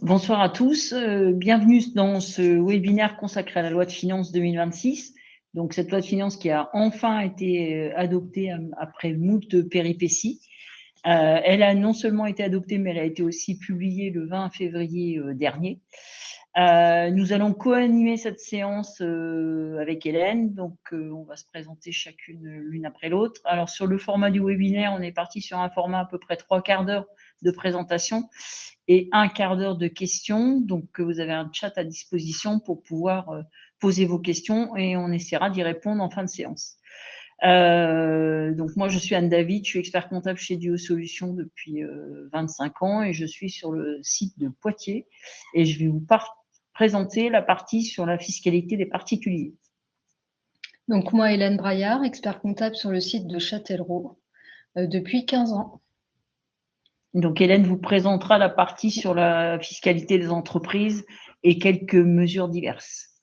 Bonsoir à tous, bienvenue dans ce webinaire consacré à la loi de finances 2026. Donc cette loi de finances qui a enfin été adoptée après moult péripéties. Elle a non seulement été adoptée, mais elle a été aussi publiée le 20 février dernier. Nous allons co-animer cette séance avec Hélène, donc on va se présenter chacune l'une après l'autre. Alors sur le format du webinaire, on est parti sur un format à peu près 3/4 d'heure de présentation et 1/4 d'heure de questions. Donc vous avez un chat à disposition pour pouvoir poser vos questions et on essaiera d'y répondre en fin de séance. Donc moi je suis Anne David, je suis expert comptable chez Duo Solutions depuis 25 ans et je suis sur le site de Poitiers et je vais vous présenter la partie sur la fiscalité des particuliers. Donc moi, Hélène Braillard, expert comptable sur le site de Châtellerault depuis 15 ans. Donc Hélène vous présentera la partie sur la fiscalité des entreprises et quelques mesures diverses.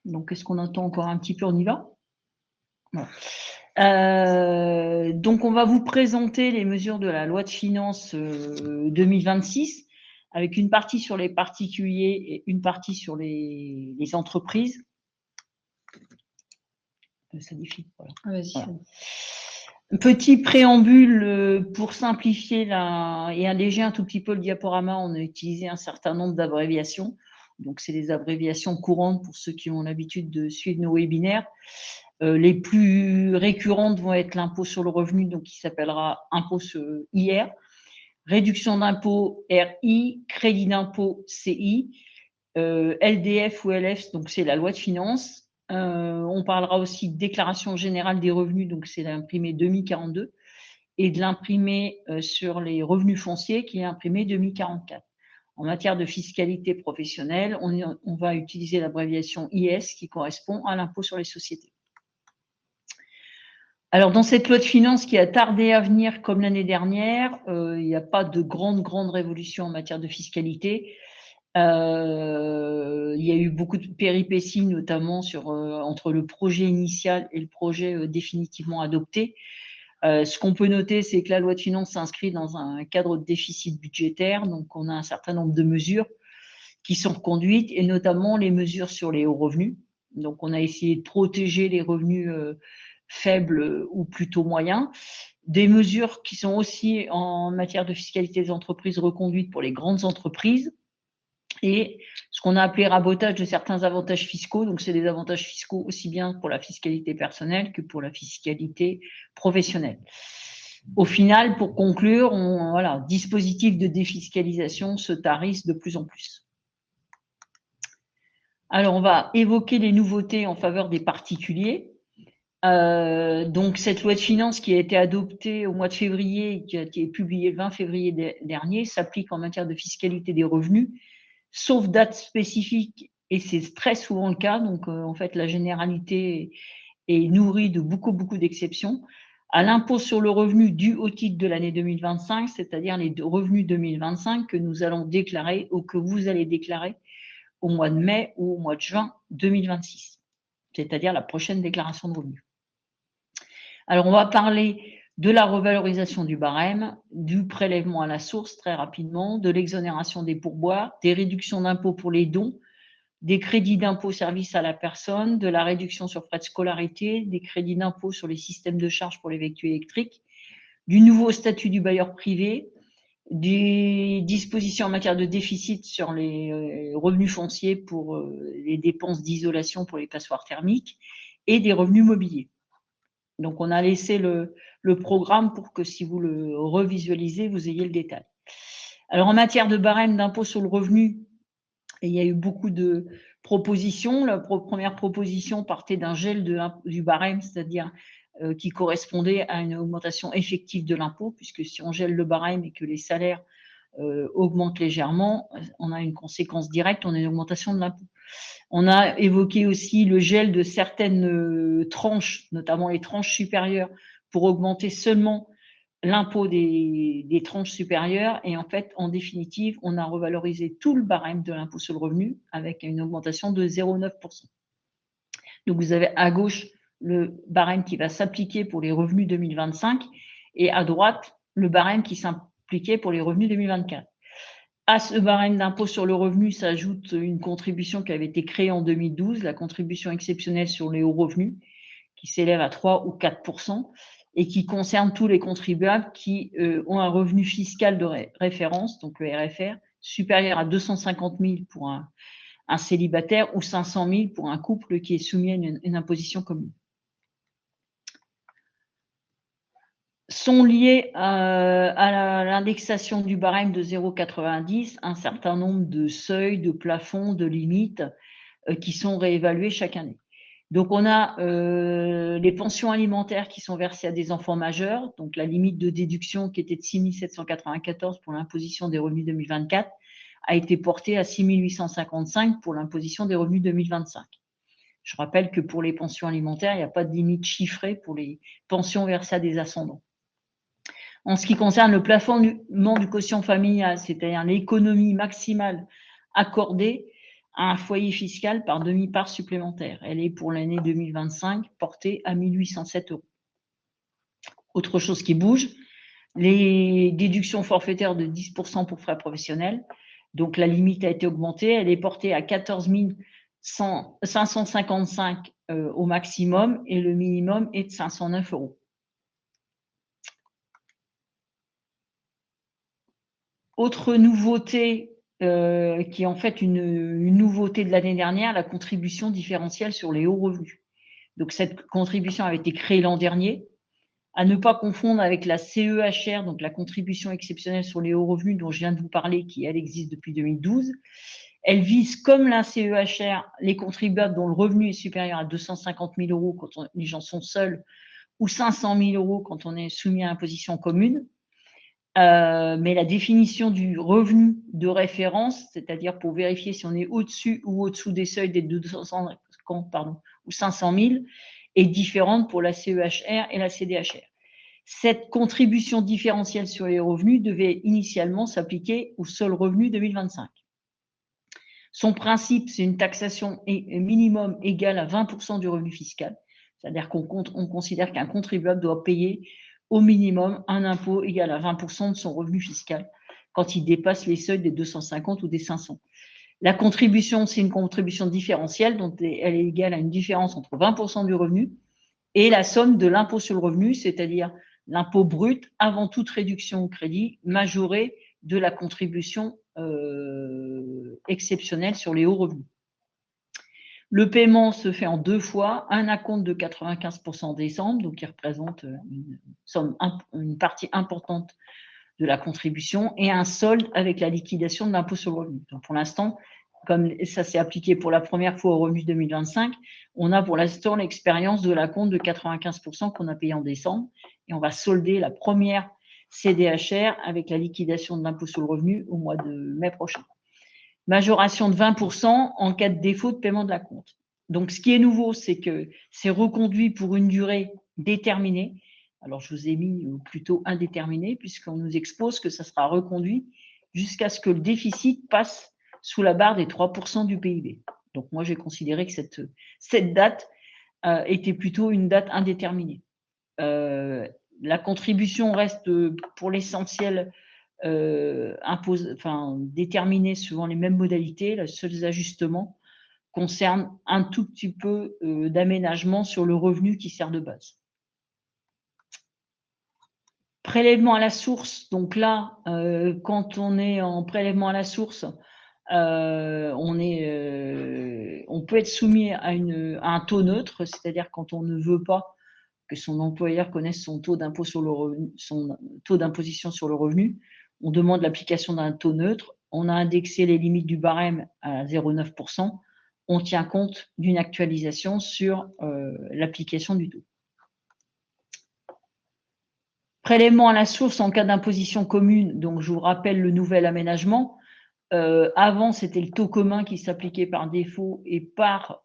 Donc est-ce qu'on attend encore un petit peu? On y va? Bon. Donc on va vous présenter les mesures de la loi de finances 2026 avec une partie sur les particuliers et une partie sur les entreprises. Ça défile, voilà. Vas-y. Petit préambule pour simplifier et alléger un tout petit peu le diaporama, on a utilisé un certain nombre d'abréviations. Donc c'est des abréviations courantes pour ceux qui ont l'habitude de suivre nos webinaires. Les plus récurrentes vont être l'impôt sur le revenu, donc qui s'appellera impôt sur IR, réduction d'impôt RI, crédit d'impôt CI, LDF ou LF, donc c'est la loi de finances. On parlera aussi de déclaration générale des revenus, donc c'est l'imprimé 2042, et de l'imprimé sur les revenus fonciers qui est imprimé 2044. En matière de fiscalité professionnelle, on va utiliser l'abréviation IS qui correspond à l'impôt sur les sociétés. Alors, dans cette loi de finances qui a tardé à venir comme l'année dernière, il n'y a pas de grande révolution en matière de fiscalité. Il y a eu beaucoup de péripéties, notamment entre le projet initial et le projet définitivement adopté. Ce qu'on peut noter, c'est que la loi de finances s'inscrit dans un cadre de déficit budgétaire, donc on a un certain nombre de mesures qui sont reconduites, et notamment les mesures sur les hauts revenus. Donc on a essayé de protéger les revenus faibles ou plutôt moyens. Des mesures qui sont aussi en matière de fiscalité des entreprises reconduites pour les grandes entreprises. Et ce qu'on a appelé rabotage de certains avantages fiscaux. Donc, c'est des avantages fiscaux aussi bien pour la fiscalité personnelle que pour la fiscalité professionnelle. Au final, pour conclure, dispositif de défiscalisation se tarisse de plus en plus. Alors, on va évoquer les nouveautés en faveur des particuliers. Donc, cette loi de finances qui a été adoptée au mois de février et qui a été publiée le 20 février dernier s'applique en matière de fiscalité des revenus, sauf date spécifique, et c'est très souvent le cas. Donc, en fait, la généralité est nourrie de beaucoup d'exceptions, à l'impôt sur le revenu dû au titre de l'année 2025, c'est-à-dire les revenus 2025 que nous allons déclarer ou que vous allez déclarer au mois de mai ou au mois de juin 2026, c'est-à-dire la prochaine déclaration de revenus. Alors, on va parler de la revalorisation du barème, du prélèvement à la source très rapidement, de l'exonération des pourboires, des réductions d'impôts pour les dons, des crédits d'impôt service à la personne, de la réduction sur frais de scolarité, des crédits d'impôt sur les systèmes de charge pour les véhicules électriques, du nouveau statut du bailleur privé, des dispositions en matière de déficit sur les revenus fonciers pour les dépenses d'isolation pour les passoires thermiques et des revenus mobiliers. Donc, on a laissé le programme pour que si vous le revisualisez, vous ayez le détail. Alors, en matière de barème d'impôt sur le revenu, il y a eu beaucoup de propositions. La première proposition partait d'un gel du barème, c'est-à-dire qui correspondait à une augmentation effective de l'impôt, puisque si on gèle le barème et que les salaires augmentent légèrement, on a une conséquence directe, on a une augmentation de l'impôt. On a évoqué aussi le gel de certaines tranches, notamment les tranches supérieures, pour augmenter seulement l'impôt des tranches supérieures. Et en fait, en définitive, on a revalorisé tout le barème de l'impôt sur le revenu avec une augmentation de 0,9%. Donc, vous avez à gauche le barème qui va s'appliquer pour les revenus 2025 et à droite, le barème qui s'appliquait pour les revenus 2024. À ce barème d'impôt sur le revenu s'ajoute une contribution qui avait été créée en 2012, la contribution exceptionnelle sur les hauts revenus, qui s'élève à 3 ou 4% et qui concerne tous les contribuables qui ont un revenu fiscal de référence, donc le RFR, supérieur à 250 000 pour un célibataire ou 500 000 pour un couple qui est soumis à une imposition commune. Sont liés à l'indexation du barème de 0,90 un certain nombre de seuils, de plafonds, de limites qui sont réévalués chaque année. Donc, on a les pensions alimentaires qui sont versées à des enfants majeurs. Donc, la limite de déduction qui était de 6 794 pour l'imposition des revenus 2024 a été portée à 6 855 pour l'imposition des revenus 2025. Je rappelle que pour les pensions alimentaires, il n'y a pas de limite chiffrée pour les pensions versées à des ascendants. En ce qui concerne le plafonnement du quotient familial, c'est-à-dire l'économie maximale accordée à un foyer fiscal par demi-part supplémentaire, elle est pour l'année 2025 portée à 1 807 €. Autre chose qui bouge, les déductions forfaitaires de 10% pour frais professionnels. Donc la limite a été augmentée, elle est portée à 14 555 au maximum et le minimum est de 509 €. Autre nouveauté, qui est en fait une nouveauté de l'année dernière, la contribution différentielle sur les hauts revenus. Donc cette contribution avait été créée l'an dernier, à ne pas confondre avec la CEHR, donc la contribution exceptionnelle sur les hauts revenus dont je viens de vous parler, qui elle existe depuis 2012. Elle vise, comme la CEHR, les contribuables dont le revenu est supérieur à 250 000 € quand les gens sont seuls ou 500 000 € quand on est soumis à imposition commune. Mais la définition du revenu de référence, c'est-à-dire pour vérifier si on est au-dessus ou au-dessous des seuils des 250 ou 500 000, est différente pour la CEHR et la CDHR. Cette contribution différentielle sur les revenus devait initialement s'appliquer au seul revenu 2025. Son principe, c'est une taxation minimum égale à 20% du revenu fiscal, c'est-à-dire qu'on considère qu'un contribuable doit payer au minimum un impôt égal à 20% de son revenu fiscal quand il dépasse les seuils des 250 ou des 500. La contribution, c'est une contribution différentielle, donc elle est égale à une différence entre 20% du revenu et la somme de l'impôt sur le revenu, c'est-à-dire l'impôt brut avant toute réduction au crédit, majoré de la contribution exceptionnelle sur les hauts revenus. Le paiement se fait en 2 fois, un acompte de 95% en décembre, donc qui représente une partie importante de la contribution, et un solde avec la liquidation de l'impôt sur le revenu. Donc pour l'instant, comme ça s'est appliqué pour la première fois au revenu 2025, on a pour l'instant l'expérience de l'acompte de 95% qu'on a payé en décembre, et on va solder la première CDHR avec la liquidation de l'impôt sur le revenu au mois de mai prochain. Majoration de 20% en cas de défaut de paiement de l'acompte. Donc, ce qui est nouveau, c'est que c'est reconduit pour une durée déterminée. Alors, je vous ai mis plutôt indéterminé, puisqu'on nous expose que ça sera reconduit jusqu'à ce que le déficit passe sous la barre des 3% du PIB. Donc, moi, j'ai considéré que cette date était plutôt une date indéterminée. La contribution reste pour l'essentiel déterminée suivant les mêmes modalités. Les seuls ajustements concernent un tout petit peu d'aménagement sur le revenu qui sert de base. Prélèvement à la source, donc là, quand on est en prélèvement à la source, on peut être soumis à un taux neutre, c'est-à-dire quand on ne veut pas que son employeur connaisse son taux d'impôt sur le revenu, son taux d'imposition sur le revenu, on demande l'application d'un taux neutre. On a indexé les limites du barème à 0,9%. On tient compte d'une actualisation sur l'application du taux. Prélèvement à la source en cas d'imposition commune. Donc, je vous rappelle le nouvel aménagement. Avant, c'était le taux commun qui s'appliquait par défaut et par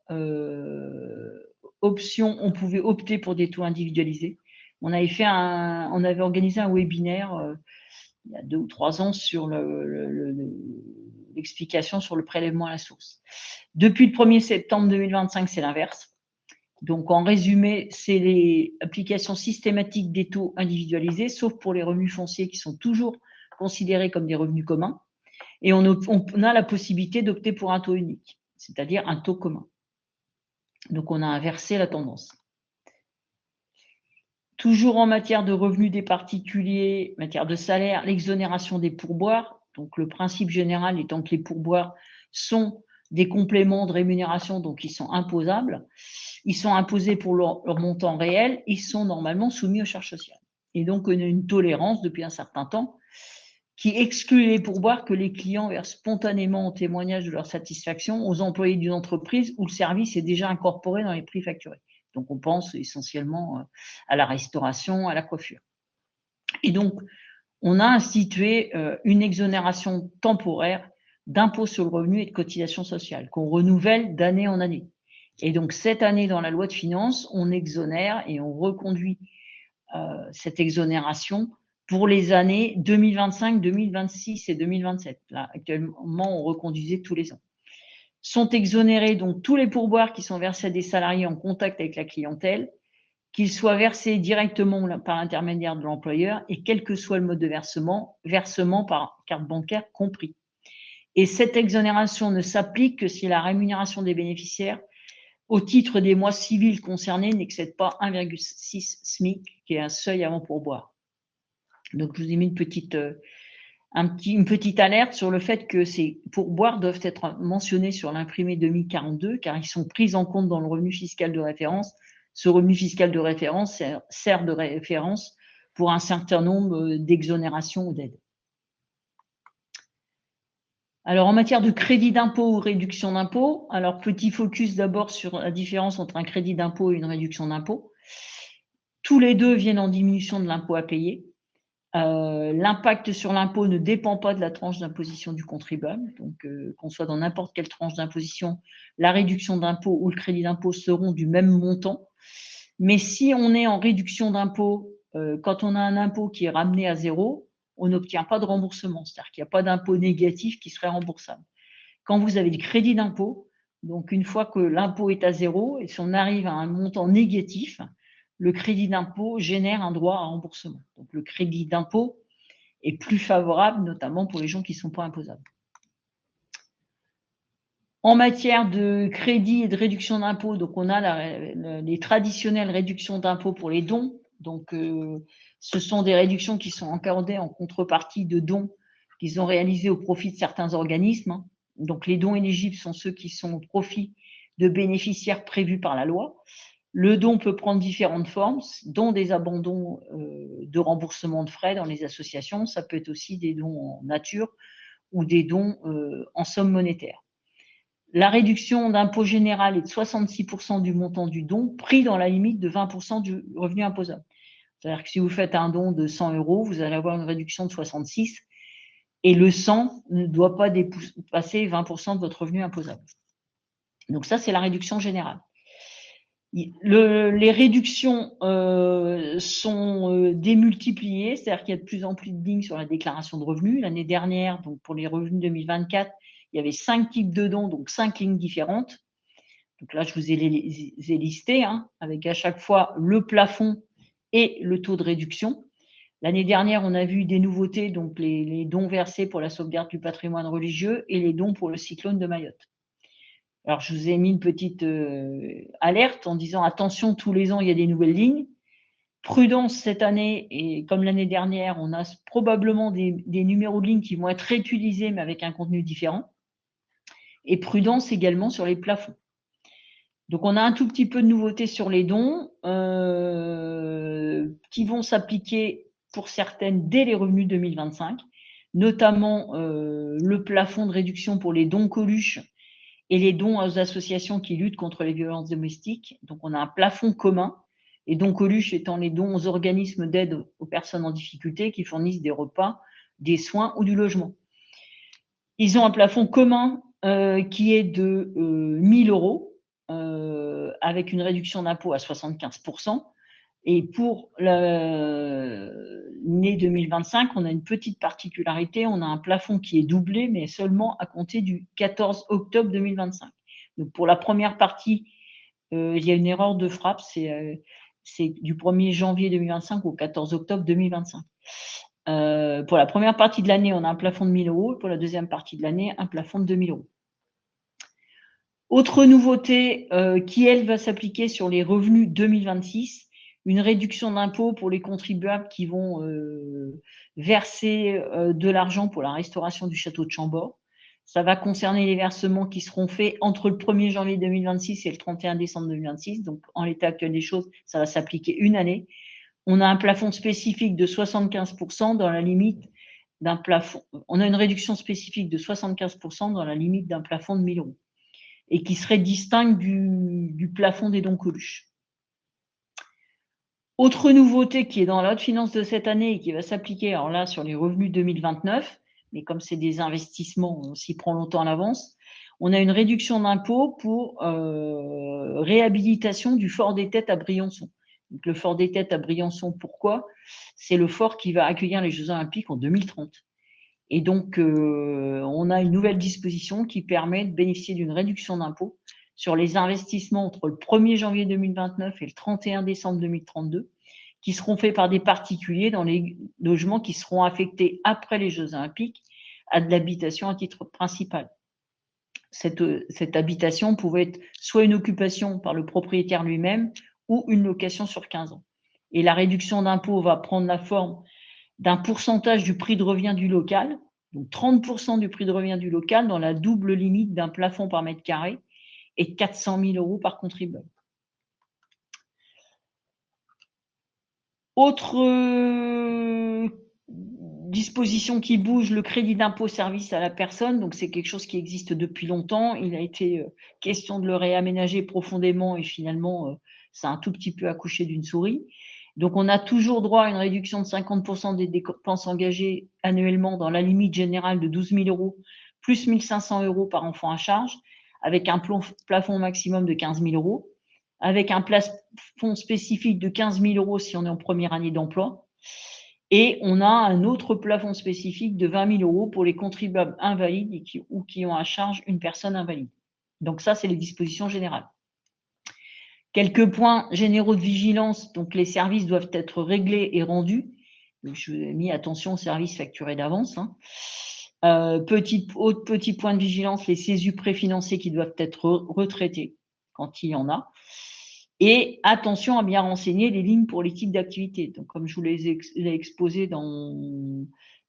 option, on pouvait opter pour des taux individualisés. On avait organisé un webinaire il y a 2 ou 3 ans sur l'explication sur le prélèvement à la source. Depuis le 1er septembre 2025, c'est l'inverse. Donc, en résumé, c'est l'application systématique des taux individualisés, sauf pour les revenus fonciers qui sont toujours considérés comme des revenus communs. Et on a la possibilité d'opter pour un taux unique, c'est-à-dire un taux commun. Donc, on a inversé la tendance. Toujours en matière de revenus des particuliers, matière de salaire, l'exonération des pourboires. Donc, le principe général étant que les pourboires sont des compléments de rémunération, donc ils sont imposables. Ils sont imposés pour leur montant réel. Ils sont normalement soumis aux charges sociales. Et donc, on a une tolérance depuis un certain temps qui exclut les pourboires que les clients versent spontanément en témoignage de leur satisfaction aux employés d'une entreprise où le service est déjà incorporé dans les prix facturés. Donc, on pense essentiellement à la restauration, à la coiffure. Et donc, on a institué une exonération temporaire d'impôt sur le revenu et de cotisation sociale qu'on renouvelle d'année en année. Et donc, cette année, dans la loi de finances, on exonère et on reconduit cette exonération pour les années 2025, 2026 et 2027. Là, actuellement, on reconduisait tous les ans. Sont exonérés donc tous les pourboires qui sont versés à des salariés en contact avec la clientèle, qu'ils soient versés directement par l'intermédiaire de l'employeur et quel que soit le mode de versement, versement par carte bancaire compris. Et cette exonération ne s'applique que si la rémunération des bénéficiaires au titre des mois civils concernés n'excède pas 1,6 SMIC, qui est un seuil avant pourboire. Donc, je vous ai mis une petite alerte sur le fait que ces pourboires doivent être mentionnés sur l'imprimé 2042, car ils sont pris en compte dans le revenu fiscal de référence. Ce revenu fiscal de référence sert de référence pour un certain nombre d'exonérations ou d'aides. Alors, en matière de crédit d'impôt ou réduction d'impôt, alors petit focus d'abord sur la différence entre un crédit d'impôt et une réduction d'impôt. Tous les deux viennent en diminution de l'impôt à payer. L'impact sur l'impôt ne dépend pas de la tranche d'imposition du contribuable. Donc, qu'on soit dans n'importe quelle tranche d'imposition, la réduction d'impôt ou le crédit d'impôt seront du même montant. Mais si on est en réduction d'impôt, quand on a un impôt qui est ramené à zéro, on n'obtient pas de remboursement, c'est-à-dire qu'il n'y a pas d'impôt négatif qui serait remboursable. Quand vous avez du crédit d'impôt, donc une fois que l'impôt est à zéro, et si on arrive à un montant négatif, le crédit d'impôt génère un droit à remboursement. Donc le crédit d'impôt est plus favorable, notamment pour les gens qui ne sont pas imposables. En matière de crédit et de réduction d'impôt, donc on a les traditionnelles réductions d'impôt pour les dons. Donc, ce sont des réductions qui sont accordées en contrepartie de dons qu'ils ont réalisés au profit de certains organismes. Donc, les dons éligibles sont ceux qui sont au profit de bénéficiaires prévus par la loi. Le don peut prendre différentes formes, dont des abandons de remboursement de frais dans les associations. Ça peut être aussi des dons en nature ou des dons en somme monétaire. La réduction d'impôt général est de 66% du montant du don, pris dans la limite de 20% du revenu imposable. C'est-à-dire que si vous faites un don de 100 €, vous allez avoir une réduction de 66 et le 100 ne doit pas dépasser 20% de votre revenu imposable. Donc ça, c'est la réduction générale. Les réductions sont démultipliées, c'est-à-dire qu'il y a de plus en plus de lignes sur la déclaration de revenus. L'année dernière, donc pour les revenus 2024, il y avait 5 types de dons, donc 5 lignes différentes. Donc là, je vous ai les listés, avec à chaque fois le plafond et le taux de réduction. L'année dernière, on a vu des nouveautés, donc les dons versés pour la sauvegarde du patrimoine religieux et les dons pour le cyclone de Mayotte. Alors, je vous ai mis une petite alerte en disant attention, tous les ans, il y a des nouvelles lignes. Prudence cette année, et comme l'année dernière, on a probablement des numéros de lignes qui vont être réutilisés, mais avec un contenu différent. Et prudence également sur les plafonds. Donc, on a un tout petit peu de nouveautés sur les dons qui vont s'appliquer pour certaines dès les revenus 2025, notamment le plafond de réduction pour les dons Coluche et les dons aux associations qui luttent contre les violences domestiques. Donc, on a un plafond commun, et dons Coluche étant les dons aux organismes d'aide aux personnes en difficulté qui fournissent des repas, des soins ou du logement. Ils ont un plafond commun qui est de 1 000 € avec une réduction d'impôt à 75%. Et pour l'année 2025, on a une petite particularité, on a un plafond qui est doublé, mais seulement à compter du 14 octobre 2025. Donc pour la première partie, il y a une erreur de frappe, c'est du 1er janvier 2025 au 14 octobre 2025. Pour la première partie de l'année, on a un plafond de 1 000 €. Pour la deuxième partie de l'année, un plafond de 2 000 €. Autre nouveauté qui, elle, va s'appliquer sur les revenus 2026, une réduction d'impôt pour les contribuables qui vont verser de l'argent pour la restauration du château de Chambord. Ça va concerner les versements qui seront faits entre le 1er janvier 2026 et le 31 décembre 2026. Donc, en l'état actuel des choses, ça va s'appliquer une année. On a un plafond spécifique de 75% dans la limite d'un plafond. On a une réduction spécifique de 75% dans la limite d'un plafond de 1 000 € et qui serait distincte du plafond des dons Coluche. Autre nouveauté qui est dans la loi de finances de cette année et qui va s'appliquer, alors là, sur les revenus 2029, mais comme c'est des investissements, on s'y prend longtemps à l'avance, on a une réduction d'impôt pour réhabilitation du fort des Têtes à Briançon. Donc, le fort des Têtes à Briançon, pourquoi? C'est le fort qui va accueillir les Jeux Olympiques en 2030. Et donc, on a une nouvelle disposition qui permet de bénéficier d'une réduction d'impôt sur les investissements entre le 1er janvier 2029 et le 31 décembre 2032, qui seront faits par des particuliers dans les logements qui seront affectés après les Jeux Olympiques à de l'habitation à titre principal. Cette habitation pouvait être soit une occupation par le propriétaire lui-même ou une location sur 15 ans. Et la réduction d'impôt va prendre la forme d'un pourcentage du prix de revient du local, donc 30% du prix de revient du local dans la double limite d'un plafond par mètre carré et de 400 000 € par contribuable. Autre disposition qui bouge, le crédit d'impôt service à la personne. Donc, c'est quelque chose qui existe depuis longtemps. Il a été question de le réaménager profondément et finalement, ça a un tout petit peu accouché d'une souris. Donc, on a toujours droit à une réduction de 50% des dépenses engagées annuellement dans la limite générale de 12 000 € plus 1 500 € par enfant à charge, avec un plafond maximum de 15 000 €, avec un plafond spécifique de 15 000 € si on est en première année d'emploi. Et on a un autre plafond spécifique de 20 000 € pour les contribuables invalides ou qui ont à charge une personne invalide. Donc ça, c'est les dispositions générales. Quelques points généraux de vigilance. Donc, les services doivent être réglés et rendus. Donc, je vous ai mis attention aux services facturés d'avance. Autre petit point de vigilance, les CESU préfinancés qui doivent être retraités quand il y en a. Et attention à bien renseigner les lignes pour les types d'activités. Donc, comme je vous l'ai exposé dans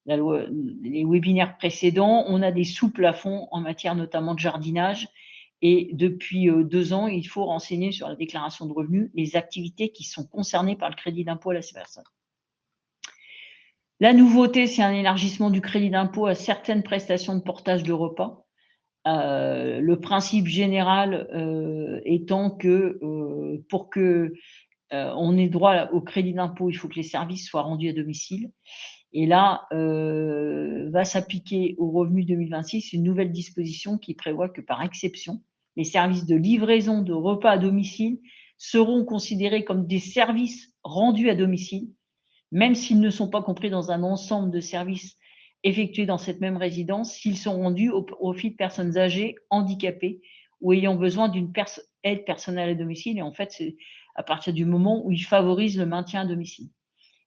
les webinaires précédents, on a des sous-plafonds en matière notamment de jardinage. Et depuis 2 ans, il faut renseigner sur la déclaration de revenus les activités qui sont concernées par le crédit d'impôt à la personne. La nouveauté, c'est un élargissement du crédit d'impôt à certaines prestations de portage de repas. Le principe général étant que pour que on ait droit au crédit d'impôt, il faut que les services soient rendus à domicile. Et là, va s'appliquer aux revenus 2026 une nouvelle disposition qui prévoit que par exception, les services de livraison de repas à domicile seront considérés comme des services rendus à domicile, même s'ils ne sont pas compris dans un ensemble de services effectués dans cette même résidence, s'ils sont rendus au profit de personnes âgées, handicapées ou ayant besoin d'une aide personnelle à domicile. Et en fait, c'est à partir du moment où ils favorisent le maintien à domicile.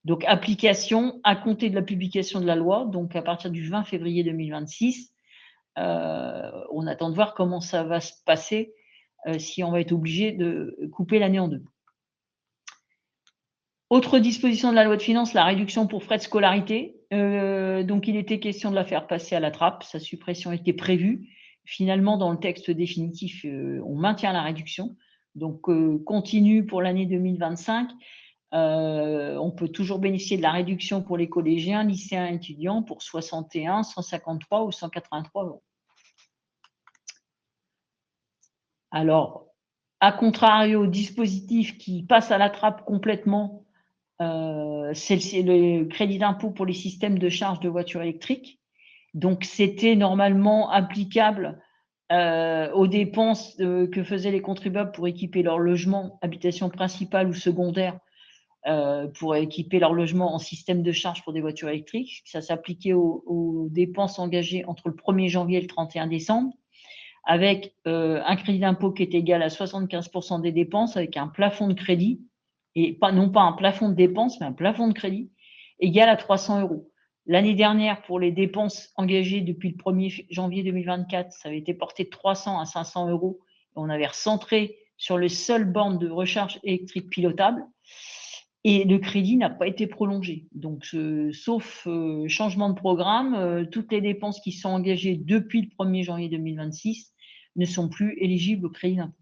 Donc, application à compter de la publication de la loi, donc à partir du 20 février 2026. On attend de voir comment ça va se passer, si on va être obligé de couper l'année en deux. Autre disposition de la loi de finances, la réduction pour frais de scolarité. Donc, il était question de la faire passer à la trappe. Sa suppression était prévue. Finalement, dans le texte définitif, on maintient la réduction. Donc, continue pour l'année 2025. On peut toujours bénéficier de la réduction pour les collégiens, lycéens et étudiants pour 61, 153 ou 183 €. Alors, à contrario, dispositif qui passe à la trappe complètement, c'est le crédit d'impôt pour les systèmes de charge de voitures électriques. Donc, c'était normalement applicable aux dépenses que faisaient les contribuables pour équiper leur logement, habitation principale ou secondaire, pour équiper leur logement en système de charge pour des voitures électriques. Ça s'appliquait aux dépenses engagées entre le 1er janvier et le 31 décembre, avec un crédit d'impôt qui est égal à 75% des dépenses, avec un plafond de crédit, et non pas un plafond de dépenses, mais un plafond de crédit, égal à 300 €. L'année dernière, pour les dépenses engagées depuis le 1er janvier 2024, ça avait été porté de 300 à 500 €. On avait recentré sur les seules bornes de recharge électrique pilotable et le crédit n'a pas été prolongé. Donc, sauf changement de programme, toutes les dépenses qui sont engagées depuis le 1er janvier 2026 ne sont plus éligibles au crédit d'impôt.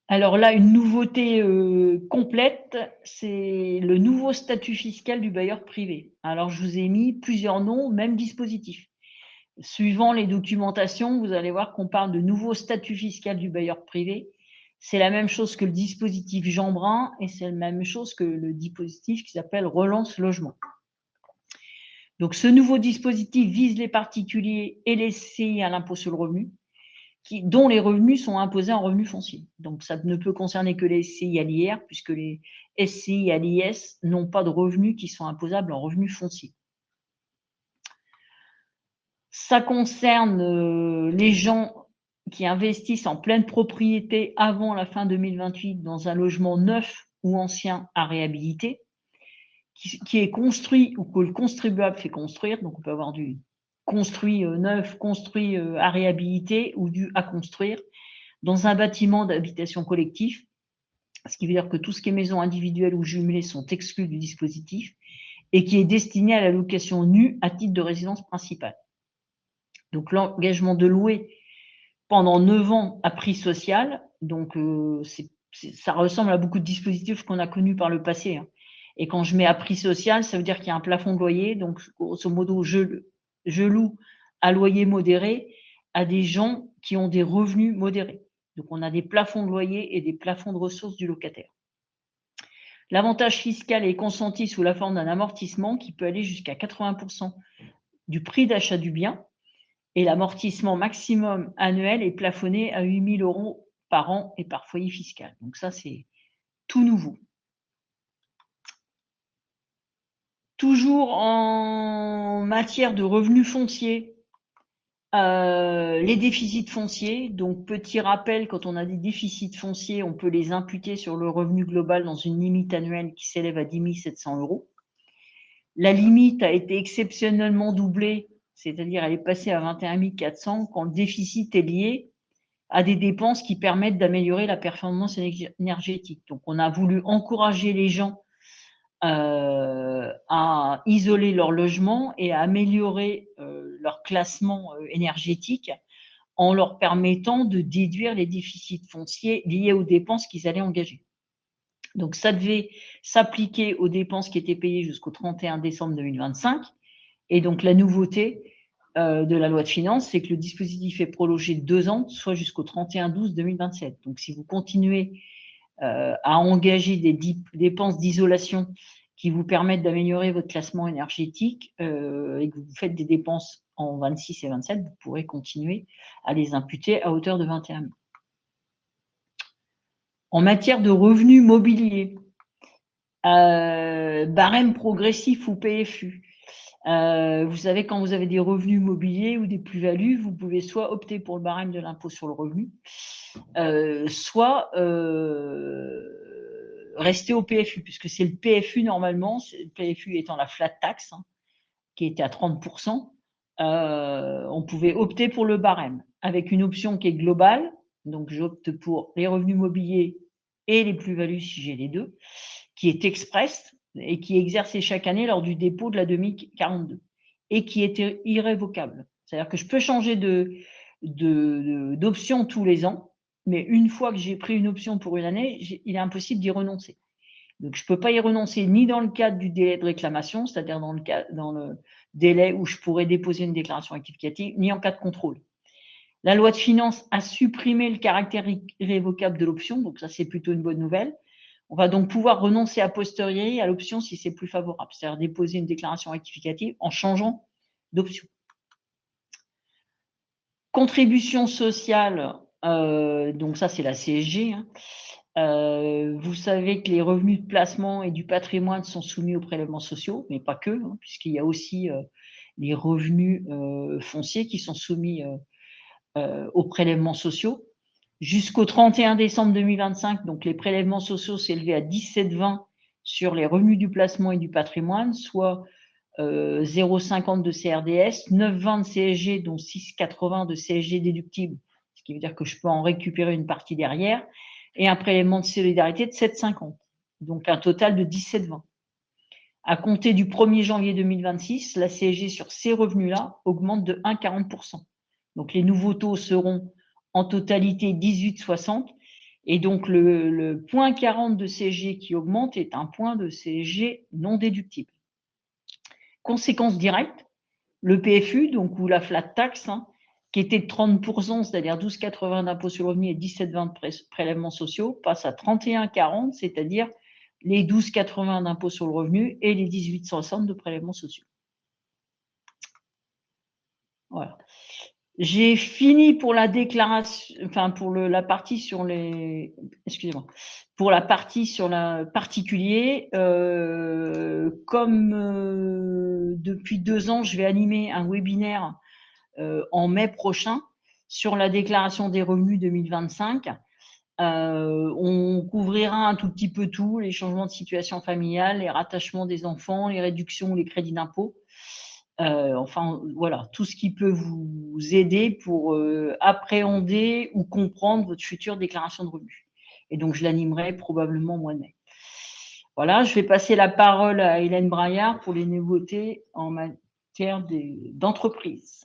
Alors là, une nouveauté complète, c'est le nouveau statut fiscal du bailleur privé. Alors, je vous ai mis plusieurs noms, même dispositif. Suivant les documentations, vous allez voir qu'on parle de nouveau statut fiscal du bailleur privé. C'est la même chose que le dispositif Jeanbrun et c'est la même chose que le dispositif qui s'appelle Relance Logement. Donc, ce nouveau dispositif vise les particuliers et les SCI à l'impôt sur le revenu, dont les revenus sont imposés en revenus fonciers. Donc, ça ne peut concerner que les SCI à l'IR, puisque les SCI à l'IS n'ont pas de revenus qui sont imposables en revenus fonciers. Ça concerne les gens qui investissent en pleine propriété avant la fin 2028 dans un logement neuf ou ancien à réhabiliter, qui est construit ou que le contribuable fait construire. Donc, on peut avoir du construit neuf, construit à réhabiliter ou du à construire dans un bâtiment d'habitation collectif, ce qui veut dire que tout ce qui est maison individuelle ou jumelée sont exclus du dispositif et qui est destiné à la location nue à titre de résidence principale. Donc, l'engagement de louer pendant 9 ans à prix social, donc ça ressemble à beaucoup de dispositifs qu'on a connus par le passé. Hein. Et quand je mets à prix social, ça veut dire qu'il y a un plafond de loyer. Donc, grosso modo, je loue à loyer modéré à des gens qui ont des revenus modérés. Donc, on a des plafonds de loyer et des plafonds de ressources du locataire. L'avantage fiscal est consenti sous la forme d'un amortissement qui peut aller jusqu'à 80% du prix d'achat du bien. Et l'amortissement maximum annuel est plafonné à 8 000 € par an et par foyer fiscal. Donc ça, c'est tout nouveau. Toujours en matière de revenus fonciers, les déficits fonciers. Donc, petit rappel, quand on a des déficits fonciers, on peut les imputer sur le revenu global dans une limite annuelle qui s'élève à 10 700 €. La limite a été exceptionnellement doublée, c'est-à-dire elle est passée à 21 400 quand le déficit est lié à des dépenses qui permettent d'améliorer la performance énergétique. Donc, on a voulu encourager les gens à isoler leur logement et à améliorer leur classement énergétique en leur permettant de déduire les déficits fonciers liés aux dépenses qu'ils allaient engager. Donc, ça devait s'appliquer aux dépenses qui étaient payées jusqu'au 31 décembre 2025. Et donc, la nouveauté de la loi de finances, c'est que le dispositif est prolongé de 2 ans, soit jusqu'au 31/12/2027. Donc, si vous continuez à engager des dépenses d'isolation qui vous permettent d'améliorer votre classement énergétique et que vous faites des dépenses en 26 et 27, vous pourrez continuer à les imputer à hauteur de 21 000. En matière de revenus mobiliers, barème progressif ou PFU. Vous savez, quand vous avez des revenus mobiliers ou des plus-values, vous pouvez soit opter pour le barème de l'impôt sur le revenu, soit rester au PFU, puisque c'est le PFU normalement, le PFU étant la flat tax, hein, qui était à 30%, on pouvait opter pour le barème, avec une option qui est globale, donc j'opte pour les revenus mobiliers et les plus-values si j'ai les deux, qui est express et qui est exercée chaque année lors du dépôt de la 2042 et qui est irrévocable. C'est-à-dire que je peux changer d'option tous les ans, mais une fois que j'ai pris une option pour une année, il est impossible d'y renoncer. Donc, je ne peux pas y renoncer ni dans le cadre du délai de réclamation, c'est-à-dire dans le délai où je pourrais déposer une déclaration rectificative, ni en cas de contrôle. La loi de finances a supprimé le caractère irrévocable de l'option, donc ça, c'est plutôt une bonne nouvelle. On va donc pouvoir renoncer a posteriori à l'option si c'est plus favorable, c'est-à-dire déposer une déclaration rectificative en changeant d'option. Contribution sociale, donc ça, c'est la CSG. Hein. Vous savez que les revenus de placement et du patrimoine sont soumis aux prélèvements sociaux, mais pas que, hein, puisqu'il y a aussi les revenus fonciers qui sont soumis aux prélèvements sociaux. Jusqu'au 31 décembre 2025, donc les prélèvements sociaux s'élevaient à 17,20 sur les revenus du placement et du patrimoine, soit 0,50 de CRDS, 9,20 de CSG, dont 6,80 de CSG déductible, ce qui veut dire que je peux en récupérer une partie derrière, et un prélèvement de solidarité de 7,50. Donc un total de 17,20. À compter du 1er janvier 2026, la CSG sur ces revenus-là augmente de 1,40%. Donc les nouveaux taux seront en totalité 18,60. Et donc le point 40 de CSG qui augmente est un point de CSG non déductible. Conséquence directe, le PFU, donc ou la flat tax, qui était de 30%, c'est-à-dire 12,80 d'impôt sur le revenu et 17,20 de prélèvements sociaux, passe à 31,40, c'est-à-dire les 12,80 d'impôt sur le revenu et les 18,60 de prélèvements sociaux. Voilà. J'ai fini pour la déclaration, enfin pour la partie sur les, excusez-moi, pour la partie sur la particulier. Comme depuis 2 ans, je vais animer un webinaire en mai prochain sur la déclaration des revenus 2025. On couvrira un tout petit peu tout, les changements de situation familiale, les rattachements des enfants, les réductions, les crédits d'impôt. Enfin, voilà, tout ce qui peut vous aider pour appréhender ou comprendre votre future déclaration de revenus. Et donc, je l'animerai probablement au mois de mai. Voilà, je vais passer la parole à Hélène Braillard pour les nouveautés en matière d'entreprise.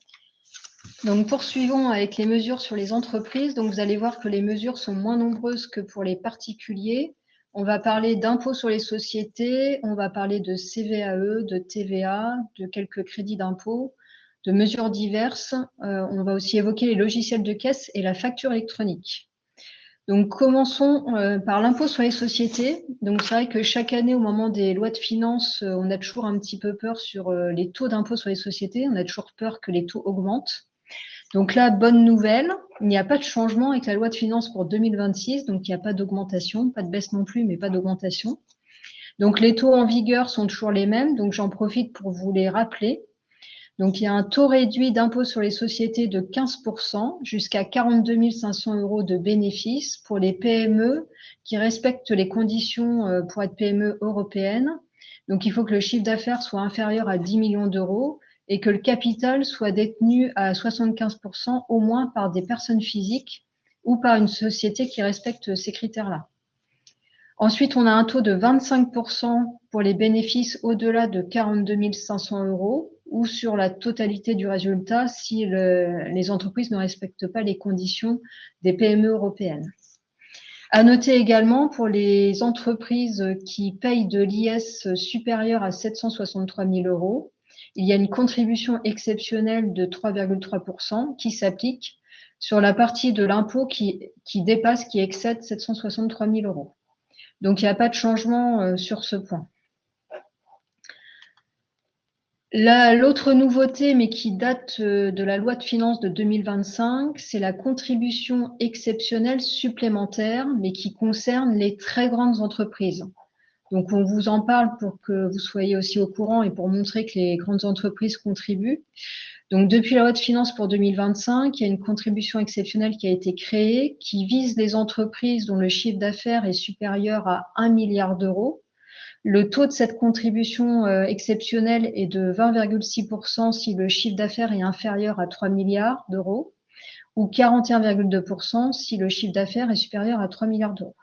Donc, poursuivons avec les mesures sur les entreprises. Donc, vous allez voir que les mesures sont moins nombreuses que pour les particuliers. On va parler d'impôt sur les sociétés, on va parler de CVAE, de TVA, de quelques crédits d'impôt, de mesures diverses. On va aussi évoquer les logiciels de caisse et la facture électronique. Donc, commençons par l'impôt sur les sociétés. Donc, c'est vrai que chaque année, au moment des lois de finances, on a toujours un petit peu peur sur les taux d'impôt sur les sociétés. On a toujours peur que les taux augmentent. Donc là, bonne nouvelle, il n'y a pas de changement avec la loi de finances pour 2026, donc il n'y a pas d'augmentation, pas de baisse non plus, mais pas d'augmentation. Donc les taux en vigueur sont toujours les mêmes, donc j'en profite pour vous les rappeler. Donc il y a un taux réduit d'impôt sur les sociétés de 15% jusqu'à 42 500 € de bénéfices pour les PME qui respectent les conditions pour être PME européenne. Donc il faut que le chiffre d'affaires soit inférieur à 10 millions d'euros et que le capital soit détenu à 75% au moins par des personnes physiques ou par une société qui respecte ces critères-là. Ensuite, on a un taux de 25% pour les bénéfices au-delà de 42 500 € ou sur la totalité du résultat si les entreprises ne respectent pas les conditions des PME européennes. À noter également pour les entreprises qui payent de l'IS supérieur à 763 000 €, il y a une contribution exceptionnelle de 3,3% qui s'applique sur la partie de l'impôt qui dépasse, qui excède 763 000 €. Donc, il n'y a pas de changement sur ce point. L'autre nouveauté, mais qui date de la loi de finances de 2025, c'est la contribution exceptionnelle supplémentaire, mais qui concerne les très grandes entreprises. Donc, on vous en parle pour que vous soyez aussi au courant et pour montrer que les grandes entreprises contribuent. Donc, depuis la loi de finances pour 2025, il y a une contribution exceptionnelle qui a été créée qui vise les entreprises dont le chiffre d'affaires est supérieur à 1 milliard d'euros. Le taux de cette contribution exceptionnelle est de 20,6% si le chiffre d'affaires est inférieur à 3 milliards d'euros ou 41,2% si le chiffre d'affaires est supérieur à 3 milliards d'euros.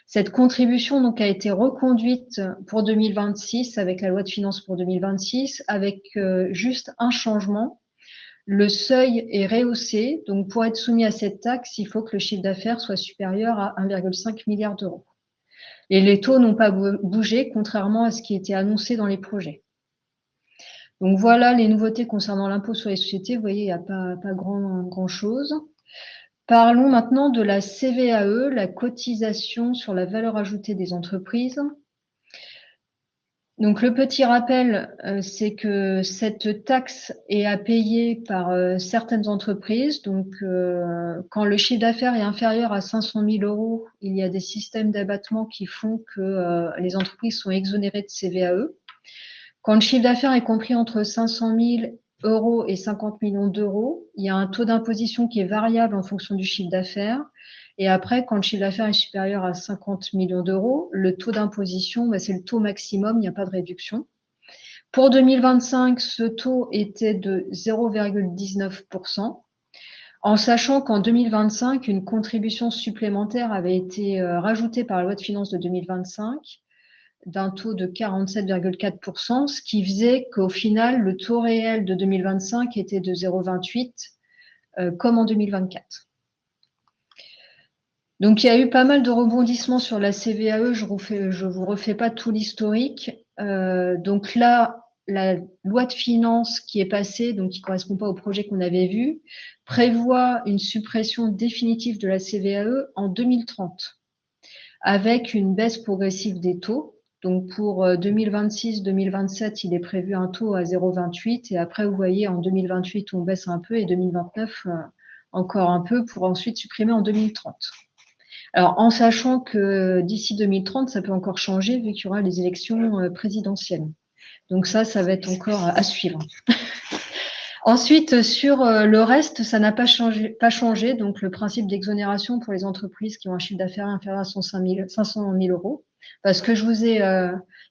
Cette contribution donc a été reconduite pour 2026 avec la loi de finances pour 2026 avec juste un changement. Le seuil est rehaussé, donc pour être soumis à cette taxe, il faut que le chiffre d'affaires soit supérieur à 1,5 milliard d'euros. Et les taux n'ont pas bougé, contrairement à ce qui était annoncé dans les projets. Donc voilà les nouveautés concernant l'impôt sur les sociétés. Vous voyez, il n'y a pas grand-chose. Parlons maintenant de la CVAE, la cotisation sur la valeur ajoutée des entreprises. Donc le petit rappel, c'est que cette taxe est à payer par certaines entreprises. Donc quand le chiffre d'affaires est inférieur à 500 000 €, il y a des systèmes d'abattement qui font que les entreprises sont exonérées de CVAE. Quand le chiffre d'affaires est compris entre 500 000 € et 50 millions d'euros, il y a un taux d'imposition qui est variable en fonction du chiffre d'affaires. Et après, quand le chiffre d'affaires est supérieur à 50 millions d'euros, le taux d'imposition, c'est le taux maximum, il n'y a pas de réduction. Pour 2025, ce taux était de 0,19%, en sachant qu'en 2025, une contribution supplémentaire avait été rajoutée par la loi de finances de 2025 d'un taux de 47,4%, ce qui faisait qu'au final, le taux réel de 2025 était de 0,28, comme en 2024. Donc, il y a eu pas mal de rebondissements sur la CVAE. Je vous refais pas tout l'historique. Donc là, la loi de finances qui est passée, donc qui correspond pas au projet qu'on avait vu, prévoit une suppression définitive de la CVAE en 2030, avec une baisse progressive des taux. Donc pour 2026-2027, il est prévu un taux à 0,28 et après, vous voyez, en 2028, on baisse un peu et 2029, encore un peu pour ensuite supprimer en 2030. Alors, en sachant que d'ici 2030, ça peut encore changer vu qu'il y aura les élections présidentielles. Donc ça va être encore à suivre. Ensuite, sur le reste, ça n'a pas changé. Donc, le principe d'exonération pour les entreprises qui ont un chiffre d'affaires inférieur à 500 000 euros. Parce que je vous ai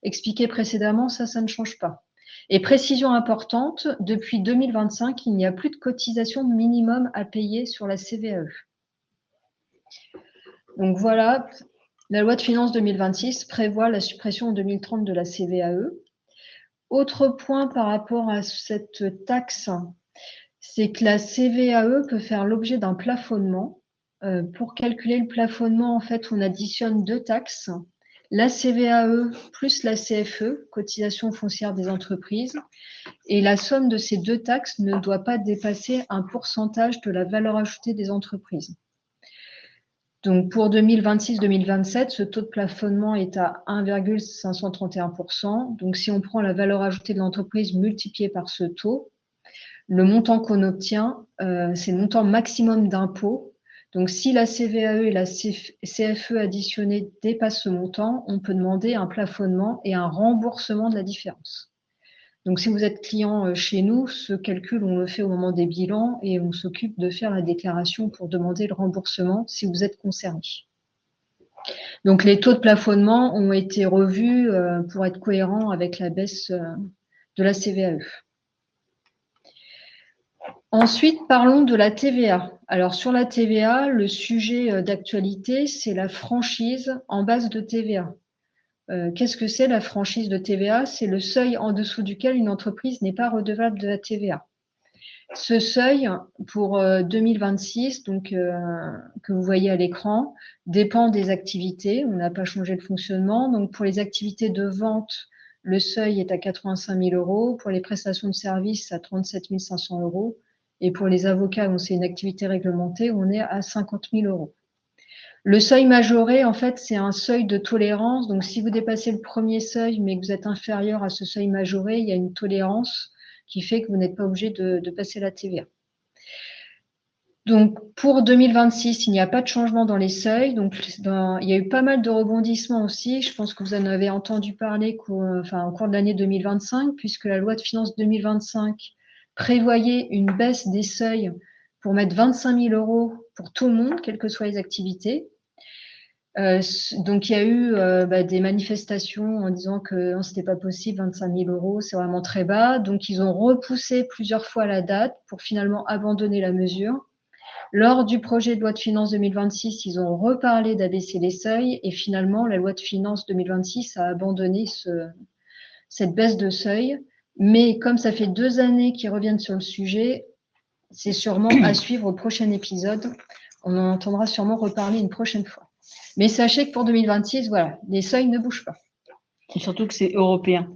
expliqué précédemment, ça ne change pas. Et précision importante, depuis 2025, il n'y a plus de cotisation minimum à payer sur la CVAE. Donc voilà, la loi de finances 2026 prévoit la suppression en 2030 de la CVAE. Autre point par rapport à cette taxe, c'est que la CVAE peut faire l'objet d'un plafonnement. Pour calculer le plafonnement, en fait, on additionne deux taxes, la CVAE plus la CFE, cotisation foncière des entreprises, et la somme de ces deux taxes ne doit pas dépasser un pourcentage de la valeur ajoutée des entreprises. Donc pour 2026-2027, ce taux de plafonnement est à 1,531%. Donc si on prend la valeur ajoutée de l'entreprise multipliée par ce taux, le montant qu'on obtient, c'est le montant maximum d'impôt. Donc si la CVAE et la CFE additionnées dépassent ce montant, on peut demander un plafonnement et un remboursement de la différence. Donc, si vous êtes client chez nous, ce calcul, on le fait au moment des bilans et on s'occupe de faire la déclaration pour demander le remboursement si vous êtes concerné. Donc, les taux de plafonnement ont été revus pour être cohérents avec la baisse de la CVAE. Ensuite, parlons de la TVA. Alors, sur la TVA, le sujet d'actualité, c'est la franchise en base de TVA. Qu'est-ce que c'est la franchise de TVA? C'est le seuil en dessous duquel une entreprise n'est pas redevable de la TVA. Ce seuil, pour 2026, donc, que vous voyez à l'écran, dépend des activités. On n'a pas changé le fonctionnement. Donc, pour les activités de vente, le seuil est à 85 000 euros. Pour les prestations de services, à 37 500 euros. Et pour les avocats, où c'est une activité réglementée, on est à 50 000 euros. Le seuil majoré, en fait, c'est un seuil de tolérance. Donc, si vous dépassez le premier seuil, mais que vous êtes inférieur à ce seuil majoré, il y a une tolérance qui fait que vous n'êtes pas obligé de passer la TVA. Donc, pour 2026, il n'y a pas de changement dans les seuils. Donc, il y a eu pas mal de rebondissements aussi. Je pense que vous en avez entendu parler au cours de l'année 2025, puisque la loi de finances 2025 prévoyait une baisse des seuils pour mettre 25 000 euros pour tout le monde, quelles que soient les activités. Donc, il y a eu des manifestations en disant que ce n'était pas possible, 25 000 euros, c'est vraiment très bas. Donc, ils ont repoussé plusieurs fois la date pour finalement abandonner la mesure. Lors du projet de loi de finances 2026, ils ont reparlé d'abaisser les seuils et finalement, la loi de finances 2026 a abandonné cette baisse de seuil. Mais comme ça fait 2 années qu'ils reviennent sur le sujet, c'est sûrement à suivre au prochain épisode. On en entendra sûrement reparler une prochaine fois. Mais sachez que pour 2026, voilà, les seuils ne bougent pas. Et surtout que c'est européen.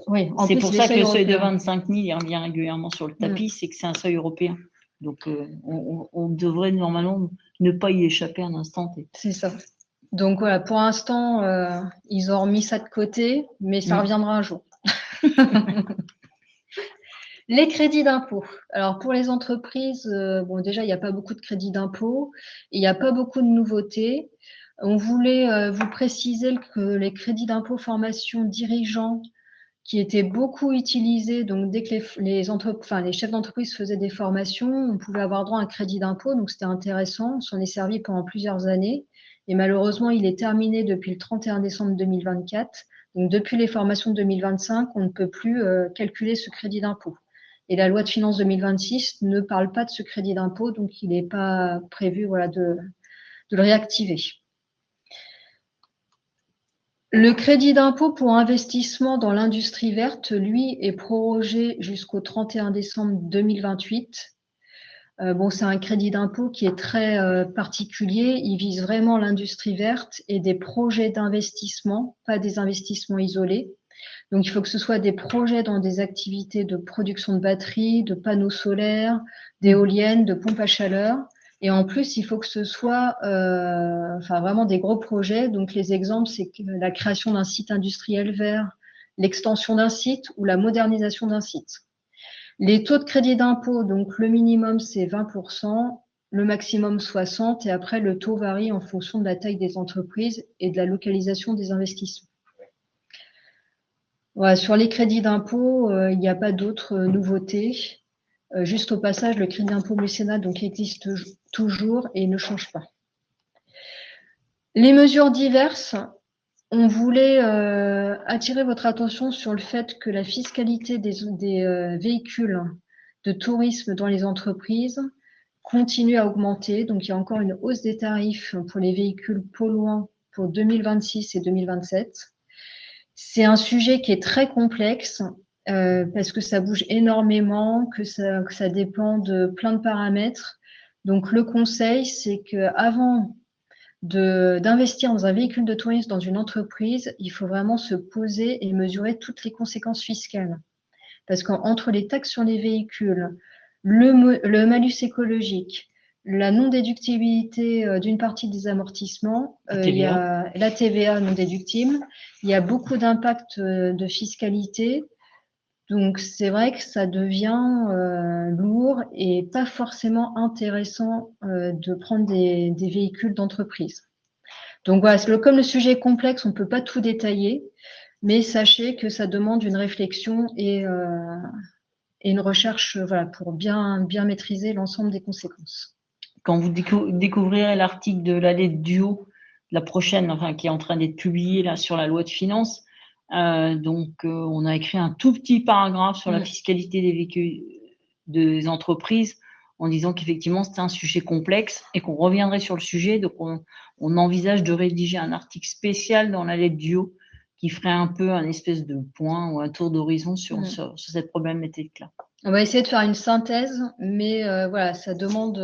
Oui, c'est pour ça que le seuil de 25 000 il revient régulièrement sur le tapis, c'est que c'est un seuil européen. Donc, on devrait normalement ne pas y échapper un instant T. C'est ça. Donc voilà, pour l'instant, ils ont remis ça de côté, mais ça reviendra un jour. Les crédits d'impôt. Alors pour les entreprises, déjà, il n'y a pas beaucoup de crédits d'impôt, il n'y a pas beaucoup de nouveautés. On voulait vous préciser que les crédits d'impôt formation dirigeants qui était beaucoup utilisé. Donc, dès que les chefs d'entreprise faisaient des formations, on pouvait avoir droit à un crédit d'impôt. Donc, c'était intéressant. On s'en est servi pendant plusieurs années. Et malheureusement, il est terminé depuis le 31 décembre 2024. Donc, depuis les formations de 2025, on ne peut plus calculer ce crédit d'impôt. Et la loi de finances 2026 ne parle pas de ce crédit d'impôt, donc il n'est pas prévu de le réactiver. Le crédit d'impôt pour investissement dans l'industrie verte, lui, est prorogé jusqu'au 31 décembre 2028. C'est un crédit d'impôt qui est très particulier. Il vise vraiment l'industrie verte et des projets d'investissement, pas des investissements isolés. Donc, il faut que ce soit des projets dans des activités de production de batteries, de panneaux solaires, d'éoliennes, de pompes à chaleur. Et en plus, il faut que ce soit vraiment des gros projets. Donc, les exemples, c'est la création d'un site industriel vert, l'extension d'un site ou la modernisation d'un site. Les taux de crédit d'impôt, donc le minimum, c'est 20%, le maximum 60%, et après, le taux varie en fonction de la taille des entreprises et de la localisation des investissements. Ouais, sur les crédits d'impôt, il n'y a pas d'autres nouveautés. Juste au passage, le crédit d'impôt mécénat existe toujours et ne change pas. Les mesures diverses, on voulait attirer votre attention sur le fait que la fiscalité des véhicules de tourisme dans les entreprises continue à augmenter. Donc, il y a encore une hausse des tarifs pour les véhicules polluants pour 2026 et 2027. C'est un sujet qui est très complexe parce que ça bouge énormément, que ça dépend de plein de paramètres. Donc, le conseil, c'est qu'avant d'investir dans un véhicule de tourisme dans une entreprise, il faut vraiment se poser et mesurer toutes les conséquences fiscales. Parce qu'entre les taxes sur les véhicules, le malus écologique, la non-déductibilité d'une partie des amortissements, il y a la TVA non déductible, il y a beaucoup d'impacts de fiscalité. Donc, c'est vrai que ça devient lourd et pas forcément intéressant de prendre des véhicules d'entreprise. Donc, voilà, comme le sujet est complexe, on ne peut pas tout détailler, mais sachez que ça demande une réflexion et une recherche pour bien maîtriser l'ensemble des conséquences. Quand vous découvrirez l'article de la lettre Duo, la prochaine, qui est en train d'être publiée là, sur la loi de finances, on a écrit un tout petit paragraphe sur la fiscalité des véhicules des entreprises en disant qu'effectivement c'était un sujet complexe et qu'on reviendrait sur le sujet. Donc on envisage de rédiger un article spécial dans la lettre Duo qui ferait un peu un espèce de point ou un tour d'horizon sur cette problématique-là. On va essayer de faire une synthèse, mais ça demande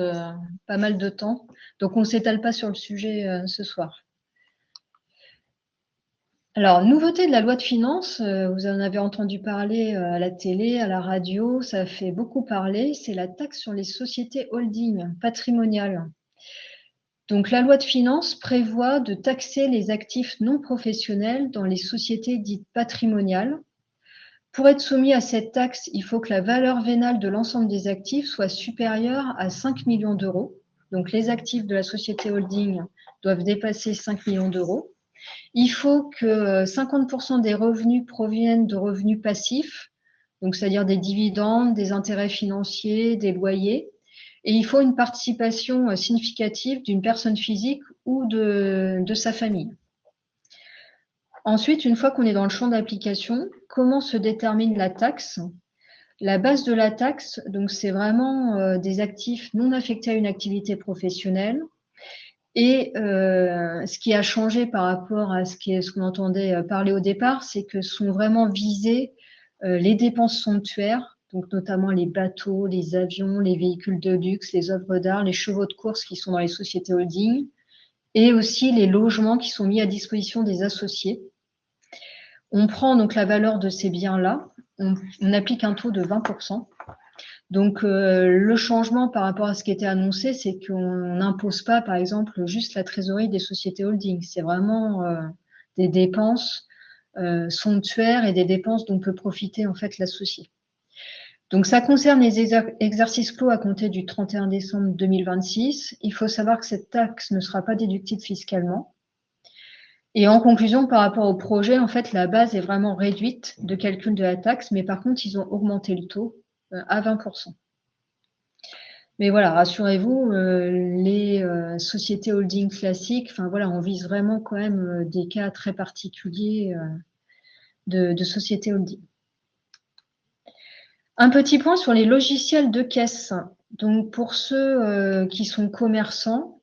pas mal de temps. Donc, on ne s'étale pas sur le sujet ce soir. Alors, nouveauté de la loi de finances, vous en avez entendu parler à la télé, à la radio, ça fait beaucoup parler, c'est la taxe sur les sociétés holding patrimoniales. Donc, la loi de finances prévoit de taxer les actifs non professionnels dans les sociétés dites patrimoniales. Pour être soumis à cette taxe, il faut que la valeur vénale de l'ensemble des actifs soit supérieure à 5 millions d'euros. Donc, les actifs de la société holding doivent dépasser 5 millions d'euros. Il faut que 50% des revenus proviennent de revenus passifs, donc c'est-à-dire des dividendes, des intérêts financiers, des loyers. Et il faut une participation significative d'une personne physique ou de sa famille. Ensuite, une fois qu'on est dans le champ d'application, comment se détermine la taxe? La base de la taxe, donc c'est vraiment des actifs non affectés à une activité professionnelle. Et ce qui a changé par rapport à ce qu'on entendait parler au départ, c'est que sont vraiment visées les dépenses somptuaires, donc notamment les bateaux, les avions, les véhicules de luxe, les œuvres d'art, les chevaux de course qui sont dans les sociétés holding, et aussi les logements qui sont mis à disposition des associés. On prend donc la valeur de ces biens-là, on applique un taux de 20%. Donc, le changement par rapport à ce qui était annoncé, c'est qu'on n'impose pas, par exemple, juste la trésorerie des sociétés holding. C'est vraiment des dépenses somptuaires et des dépenses dont peut profiter en fait l'associé. Donc, ça concerne les exercices clos à compter du 31 décembre 2026. Il faut savoir que cette taxe ne sera pas déductible fiscalement. Et en conclusion, par rapport au projet, en fait, la base est vraiment réduite de calcul de la taxe, mais par contre, ils ont augmenté le taux à 20%. Mais voilà, rassurez-vous, les sociétés holding classiques, enfin voilà, on vise vraiment quand même des cas très particuliers de sociétés holding. Un petit point sur les logiciels de caisse. Donc pour ceux qui sont commerçants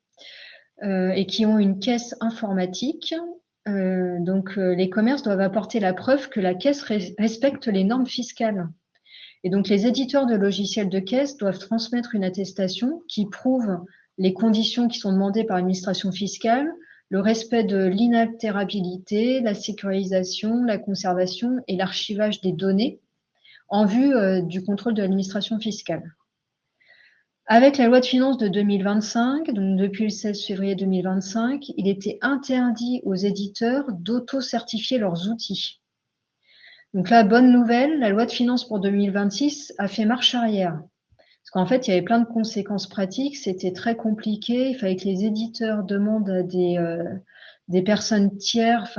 et qui ont une caisse informatique, les commerces doivent apporter la preuve que la caisse respecte les normes fiscales. Et donc, les éditeurs de logiciels de caisse doivent transmettre une attestation qui prouve les conditions qui sont demandées par l'administration fiscale, le respect de l'inaltérabilité, la sécurisation, la conservation et l'archivage des données en vue du contrôle de l'administration fiscale. Avec la loi de finances de 2025, donc depuis le 16 février 2025, il était interdit aux éditeurs d'auto-certifier leurs outils. Donc là, bonne nouvelle, la loi de finances pour 2026 a fait marche arrière. Parce qu'en fait, il y avait plein de conséquences pratiques, c'était très compliqué, il fallait que les éditeurs demandent à des personnes tiers,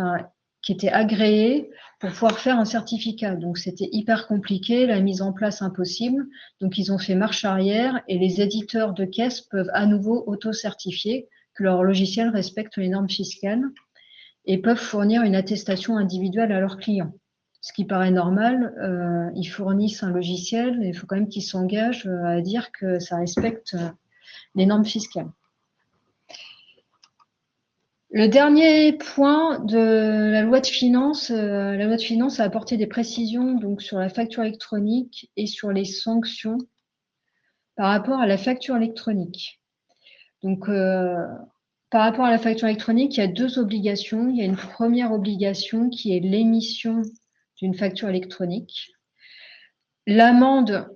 qui étaient agréées pour pouvoir faire un certificat. Donc c'était hyper compliqué, la mise en place impossible. Donc ils ont fait marche arrière et les éditeurs de caisse peuvent à nouveau auto-certifier que leur logiciel respecte les normes fiscales et peuvent fournir une attestation individuelle à leurs clients. Ce qui paraît normal, ils fournissent un logiciel et il faut quand même qu'ils s'engagent à dire que ça respecte les normes fiscales. Le dernier point de la loi de finances a apporté des précisions donc, sur la facture électronique et sur les sanctions par rapport à la facture électronique. Donc, par rapport à la facture électronique, il y a deux obligations. Il y a une première obligation qui est l'émission d'une facture électronique. L'amende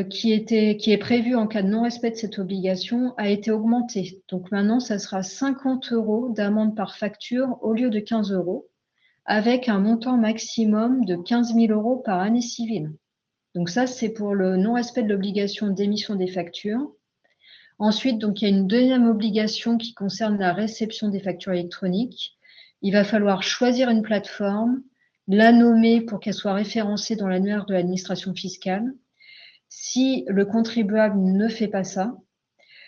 qui est prévue en cas de non-respect de cette obligation a été augmentée. Donc maintenant, ça sera 50 € d'amende par facture au lieu de 15 €, avec un montant maximum de 15 000 € par année civile. Donc ça, c'est pour le non-respect de l'obligation d'émission des factures. Ensuite, donc, il y a une deuxième obligation qui concerne la réception des factures électroniques. Il va falloir choisir une plateforme, la nommer pour qu'elle soit référencée dans l'annuaire de l'administration fiscale. Si le contribuable ne fait pas ça,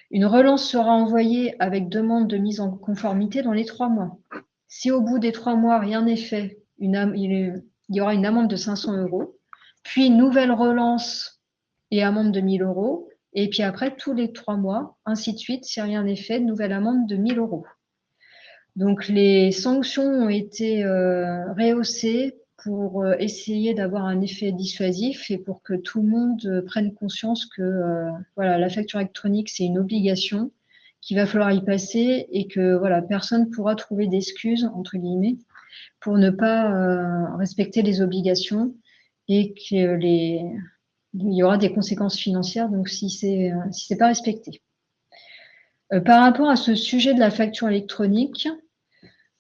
une relance sera envoyée avec demande de mise en conformité dans les 3 mois. Si au bout des 3 mois, rien n'est fait, il y aura une amende de 500 €, puis nouvelle relance et amende de 1 000 €, et puis après, tous les 3 mois, ainsi de suite, si rien n'est fait, nouvelle amende de 1 000 €. Donc, les sanctions ont été rehaussées pour essayer d'avoir un effet dissuasif et pour que tout le monde prenne conscience que voilà, la facture électronique, c'est une obligation, qu'il va falloir y passer et que voilà, personne ne pourra trouver d'excuses, entre guillemets, pour ne pas respecter les obligations et qu'il y aura des conséquences financières donc si c'est pas respecté. Par rapport à ce sujet de la facture électronique,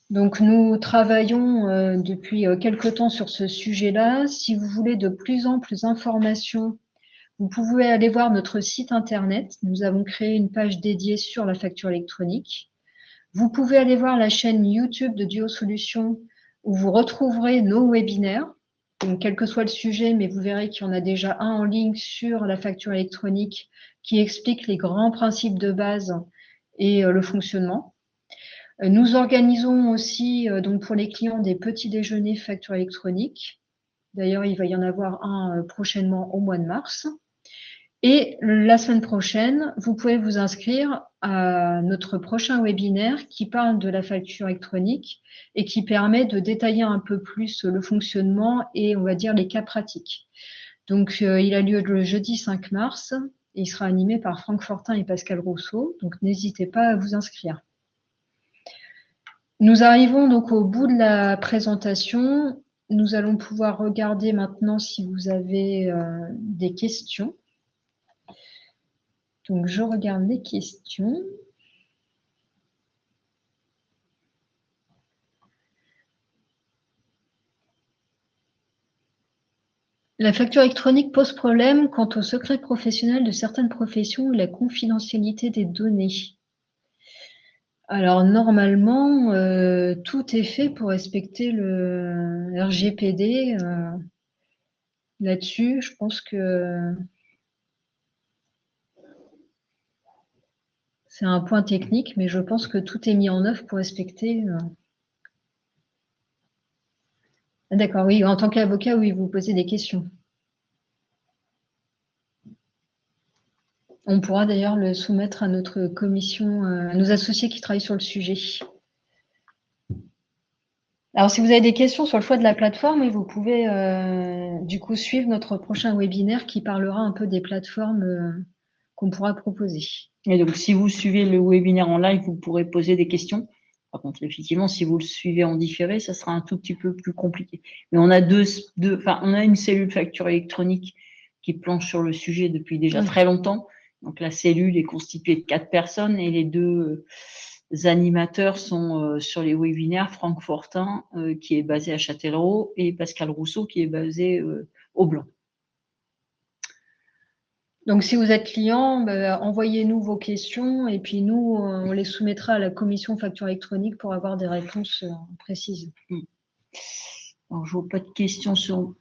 donc nous travaillons depuis quelque temps sur ce sujet-là. Si vous voulez de plus amples informations, vous pouvez aller voir notre site internet. Nous avons créé une page dédiée sur la facture électronique. Vous pouvez aller voir la chaîne YouTube de Duo Solutions où vous retrouverez nos webinaires. Donc, quel que soit le sujet, mais vous verrez qu'il y en a déjà un en ligne sur la facture électronique qui explique les grands principes de base et le fonctionnement. Nous organisons aussi donc pour les clients des petits déjeuners facture électronique. D'ailleurs, il va y en avoir un prochainement au mois de mars. Et la semaine prochaine, vous pouvez vous inscrire à notre prochain webinaire qui parle de la facture électronique et qui permet de détailler un peu plus le fonctionnement et on va dire les cas pratiques. Donc, il a lieu le jeudi 5 mars et il sera animé par Franck Fortin et Pascal Rousseau. Donc, n'hésitez pas à vous inscrire. Nous arrivons donc au bout de la présentation. Nous allons pouvoir regarder maintenant si vous avez des questions. Donc, je regarde les questions. La facture électronique pose problème quant au secret professionnel de certaines professions et la confidentialité des données. Alors normalement, tout est fait pour respecter le RGPD. Là-dessus, je pense que c'est un point technique, mais je pense que tout est mis en œuvre pour respecter. D'accord, oui, en tant qu'avocat, oui, vous posez des questions. On pourra d'ailleurs le soumettre à notre commission, à nos associés qui travaillent sur le sujet. Alors, si vous avez des questions sur le choix de la plateforme, vous pouvez du coup suivre notre prochain webinaire qui parlera un peu des plateformes qu'on pourra proposer. Et donc, si vous suivez le webinaire en live, vous pourrez poser des questions. Par contre, effectivement, si vous le suivez en différé, ça sera un tout petit peu plus compliqué. Mais on a on a une cellule facture électronique qui planche sur le sujet depuis déjà très longtemps. Donc, la cellule est constituée de 4 personnes et les 2 animateurs sont sur les webinaires, Franck Fortin, qui est basé à Châtellerault, et Pascal Rousseau, qui est basé au Blanc. Donc, si vous êtes client, envoyez-nous vos questions et puis nous, on les soumettra à la commission facture électronique pour avoir des réponses précises. Alors, je vois pas de questions sur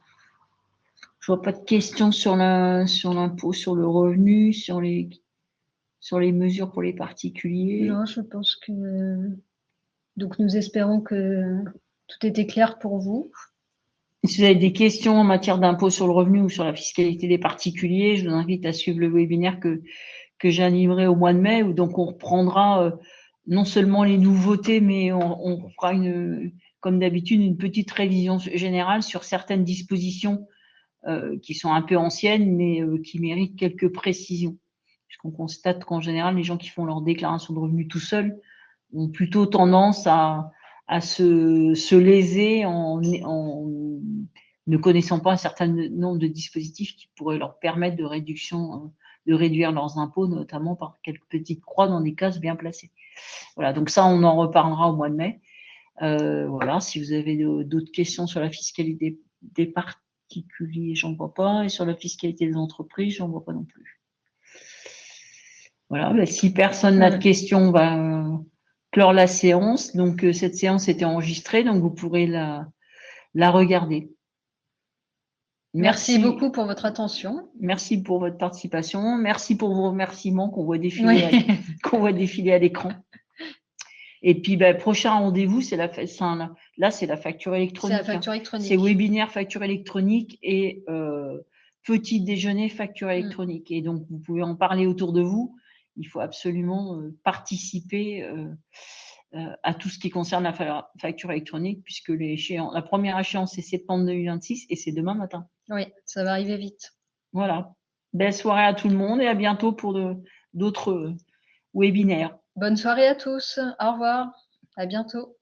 l'impôt sur le revenu, sur les mesures pour les particuliers. Non, je pense que donc nous espérons que tout était clair pour vous. Si vous avez des questions en matière d'impôt sur le revenu ou sur la fiscalité des particuliers, je vous invite à suivre le webinaire que j'animerai au mois de mai, où donc on reprendra non seulement les nouveautés, mais on fera comme d'habitude, une petite révision générale sur certaines dispositions qui sont un peu anciennes, mais qui méritent quelques précisions. Puisqu'on constate qu'en général, les gens qui font leur déclaration de revenus tout seuls ont plutôt tendance à se léser en ne connaissant pas un certain nombre de dispositifs qui pourraient leur permettre de réduire leurs impôts, notamment par quelques petites croix dans des cases bien placées. Voilà, donc ça, on en reparlera au mois de mai. Voilà, si vous avez d'autres questions sur la fiscalité des particuliers, j'en vois pas, et sur la fiscalité des entreprises, j'en vois pas non plus. Voilà, si personne n'a de questions, on va clore la séance. Donc, cette séance était enregistrée, donc vous pourrez la regarder. Merci beaucoup pour votre attention. Merci pour votre participation. Merci pour vos remerciements qu'on voit défiler à l'écran. Et puis, prochain rendez-vous, c'est la facture électronique. C'est la facture électronique. C'est webinaire facture électronique et petit déjeuner facture électronique. Et donc, vous pouvez en parler autour de vous. Il faut absolument participer à tout ce qui concerne la facture électronique, puisque la première échéance, c'est septembre 2026 et c'est demain matin. Oui, ça va arriver vite. Voilà. Belle soirée à tout le monde et à bientôt pour d'autres webinaires. Bonne soirée à tous. Au revoir. À bientôt.